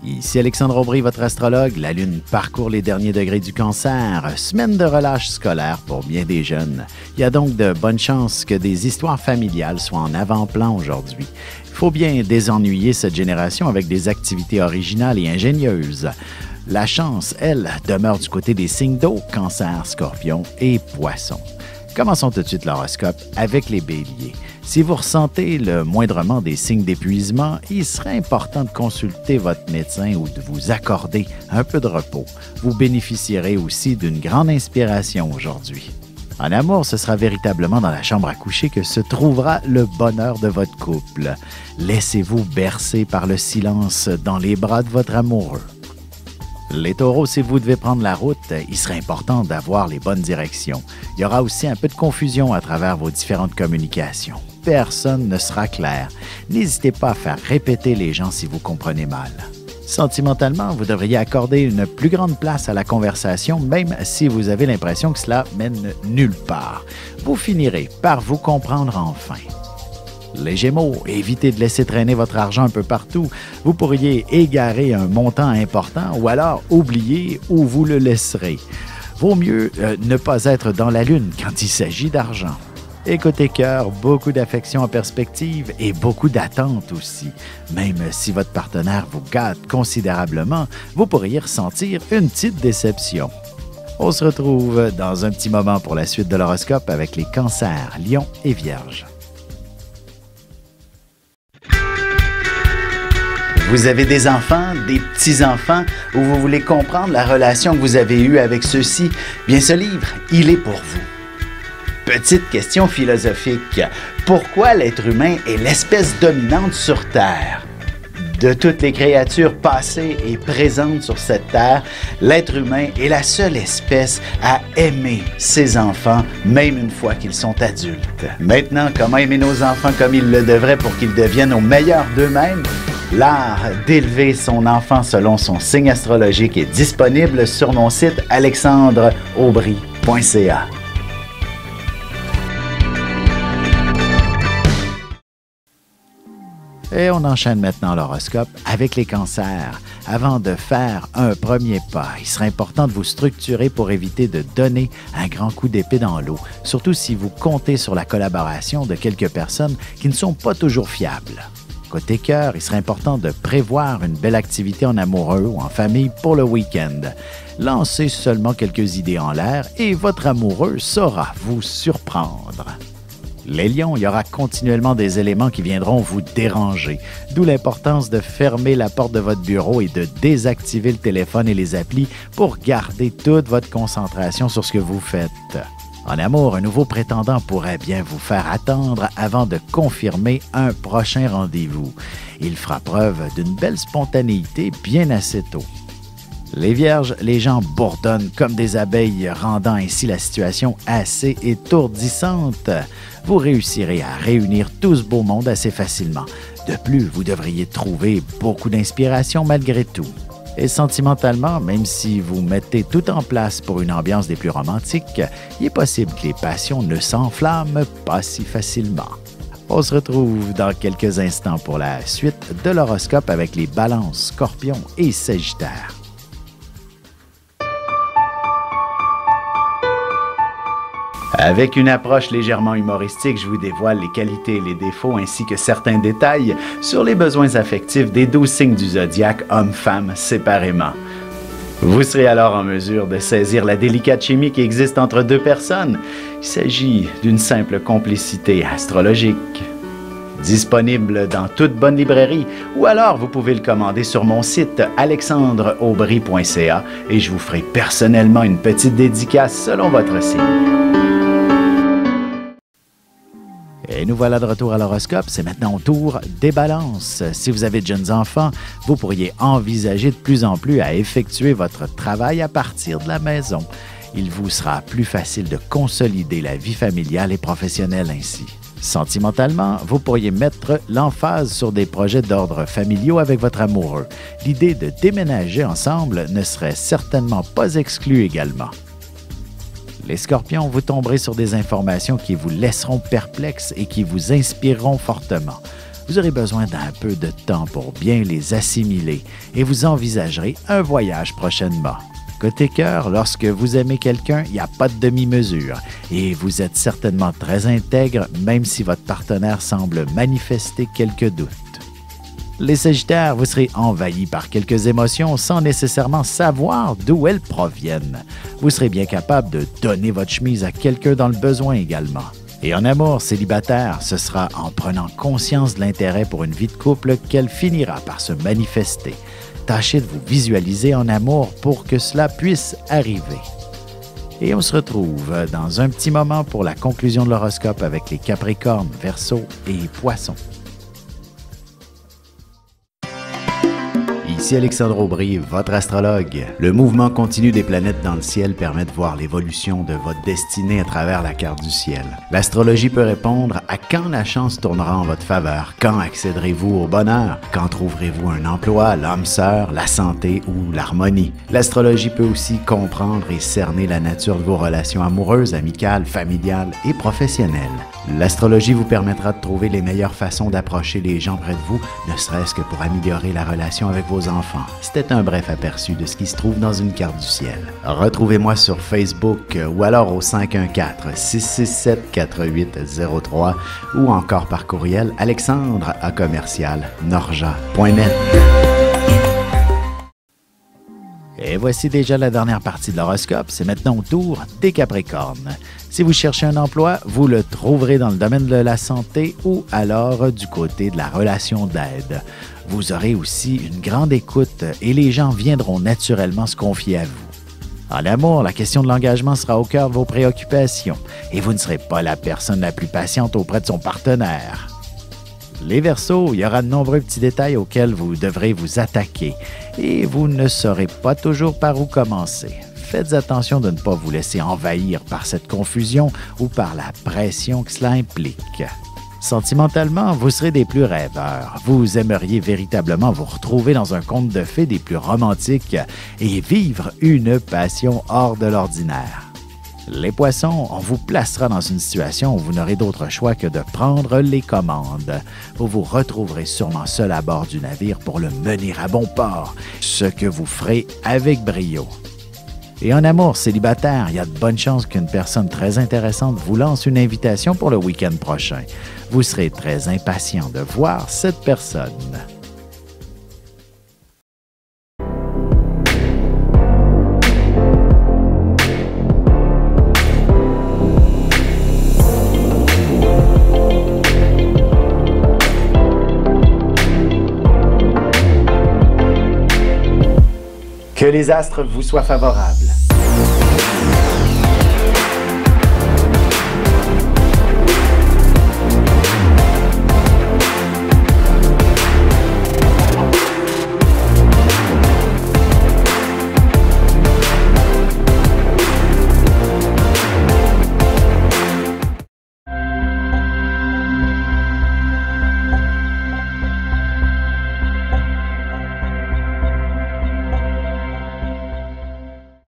Ici Alexandre Aubry, votre astrologue. La Lune parcourt les derniers degrés du Cancer. Semaine de relâche scolaire pour bien des jeunes. Il y a donc de bonnes chances que des histoires familiales soient en avant-plan aujourd'hui. Il faut bien désennuyer cette génération avec des activités originales et ingénieuses. La chance, elle, demeure du côté des signes d'eau, Cancer, Scorpion et Poisson. Commençons tout de suite l'horoscope avec les Béliers. Si vous ressentez le moindrement des signes d'épuisement, il serait important de consulter votre médecin ou de vous accorder un peu de repos. Vous bénéficierez aussi d'une grande inspiration aujourd'hui. En amour, ce sera véritablement dans la chambre à coucher que se trouvera le bonheur de votre couple. Laissez-vous bercer par le silence dans les bras de votre amoureux. Les taureaux, si vous devez prendre la route, il serait important d'avoir les bonnes directions. Il y aura aussi un peu de confusion à travers vos différentes communications. Personne ne sera clair. N'hésitez pas à faire répéter les gens si vous comprenez mal. Sentimentalement, vous devriez accorder une plus grande place à la conversation, même si vous avez l'impression que cela mène nulle part. Vous finirez par vous comprendre enfin. Les Gémeaux, évitez de laisser traîner votre argent un peu partout. Vous pourriez égarer un montant important ou alors oublier où vous le laisserez. Vaut mieux ne pas être dans la lune quand il s'agit d'argent. Et côté cœur, beaucoup d'affection en perspective et beaucoup d'attente aussi. Même si votre partenaire vous gâte considérablement, vous pourriez ressentir une petite déception. On se retrouve dans un petit moment pour la suite de l'horoscope avec les Cancers, Lions et Vierges. Vous avez des enfants, des petits-enfants, ou vous voulez comprendre la relation que vous avez eue avec ceux-ci? Bien, ce livre, il est pour vous. Petite question philosophique. Pourquoi l'être humain est l'espèce dominante sur Terre? De toutes les créatures passées et présentes sur cette Terre, l'être humain est la seule espèce à aimer ses enfants, même une fois qu'ils sont adultes. Maintenant, comment aimer nos enfants comme ils le devraient pour qu'ils deviennent au meilleur d'eux-mêmes? L'art d'élever son enfant selon son signe astrologique est disponible sur mon site alexandreaubry.ca. Et on enchaîne maintenant l'horoscope avec les Cancers. Avant de faire un premier pas, il serait important de vous structurer pour éviter de donner un grand coup d'épée dans l'eau, surtout si vous comptez sur la collaboration de quelques personnes qui ne sont pas toujours fiables. Côté cœur, il serait important de prévoir une belle activité en amoureux ou en famille pour le week-end. Lancez seulement quelques idées en l'air et votre amoureux saura vous surprendre. Les Lions, il y aura continuellement des éléments qui viendront vous déranger, d'où l'importance de fermer la porte de votre bureau et de désactiver le téléphone et les applis pour garder toute votre concentration sur ce que vous faites. En amour, un nouveau prétendant pourrait bien vous faire attendre avant de confirmer un prochain rendez-vous. Il fera preuve d'une belle spontanéité bien assez tôt. Les Vierges, les gens bourdonnent comme des abeilles, rendant ainsi la situation assez étourdissante. Vous réussirez à réunir tout ce beau monde assez facilement. De plus, vous devriez trouver beaucoup d'inspiration malgré tout. Et sentimentalement, même si vous mettez tout en place pour une ambiance des plus romantiques, il est possible que les passions ne s'enflamment pas si facilement. On se retrouve dans quelques instants pour la suite de l'horoscope avec les Balances, Scorpions et Sagittaires. Avec une approche légèrement humoristique, je vous dévoile les qualités et les défauts ainsi que certains détails sur les besoins affectifs des 12 signes du zodiaque, hommes-femmes séparément. Vous serez alors en mesure de saisir la délicate chimie qui existe entre deux personnes. Il s'agit d'une simple complicité astrologique. Disponible dans toute bonne librairie ou alors vous pouvez le commander sur mon site alexandreaubry.ca et je vous ferai personnellement une petite dédicace selon votre signe. Et nous voilà de retour à l'horoscope. C'est maintenant au tour des Balances. Si vous avez de jeunes enfants, vous pourriez envisager de plus en plus à effectuer votre travail à partir de la maison. Il vous sera plus facile de consolider la vie familiale et professionnelle ainsi. Sentimentalement, vous pourriez mettre l'emphase sur des projets d'ordre familiaux avec votre amoureux. L'idée de déménager ensemble ne serait certainement pas exclue également. Les Scorpions, vous tomberez sur des informations qui vous laisseront perplexes et qui vous inspireront fortement. vous aurez besoin d'un peu de temps pour bien les assimiler et vous envisagerez un voyage prochainement. Côté cœur, lorsque vous aimez quelqu'un, il n'y a pas de demi-mesure et vous êtes certainement très intègre même si votre partenaire semble manifester quelques doutes. Les Sagittaires, vous serez envahis par quelques émotions sans nécessairement savoir d'où elles proviennent. Vous serez bien capable de donner votre chemise à quelqu'un dans le besoin également. Et en amour célibataire, ce sera en prenant conscience de l'intérêt pour une vie de couple qu'elle finira par se manifester. Tâchez de vous visualiser en amour pour que cela puisse arriver. Et on se retrouve dans un petit moment pour la conclusion de l'horoscope avec les Capricornes, Verseaux et Poissons. Ici Alexandre Aubry, votre astrologue. Le mouvement continu des planètes dans le ciel permet de voir l'évolution de votre destinée à travers la carte du ciel. L'astrologie peut répondre à quand la chance tournera en votre faveur, quand accéderez-vous au bonheur, quand trouverez-vous un emploi, l'âme sœur, la santé ou l'harmonie. L'astrologie peut aussi comprendre et cerner la nature de vos relations amoureuses, amicales, familiales et professionnelles. L'astrologie vous permettra de trouver les meilleures façons d'approcher les gens près de vous, ne serait-ce que pour améliorer la relation avec vos enfants. C'était un bref aperçu de ce qui se trouve dans une carte du ciel. Retrouvez-moi sur Facebook ou alors au 514-667-4803 ou encore par courriel alexandre@norja.net. Et voici déjà la dernière partie de l'horoscope. C'est maintenant au tour des Capricornes. Si vous cherchez un emploi, vous le trouverez dans le domaine de la santé ou alors du côté de la relation d'aide. Vous aurez aussi une grande écoute et les gens viendront naturellement se confier à vous. En amour, la question de l'engagement sera au cœur de vos préoccupations et vous ne serez pas la personne la plus patiente auprès de son partenaire. Les Verseaux, il y aura de nombreux petits détails auxquels vous devrez vous attaquer et vous ne saurez pas toujours par où commencer. Faites attention de ne pas vous laisser envahir par cette confusion ou par la pression que cela implique. Sentimentalement, vous serez des plus rêveurs. Vous aimeriez véritablement vous retrouver dans un conte de fées des plus romantiques et vivre une passion hors de l'ordinaire. Les Poissons, on vous placera dans une situation où vous n'aurez d'autre choix que de prendre les commandes. Vous vous retrouverez sûrement seul à bord du navire pour le mener à bon port, ce que vous ferez avec brio. Et en amour célibataire, il y a de bonnes chances qu'une personne très intéressante vous lance une invitation pour le week-end prochain. Vous serez très impatient de voir cette personne. Que les astres vous soient favorables.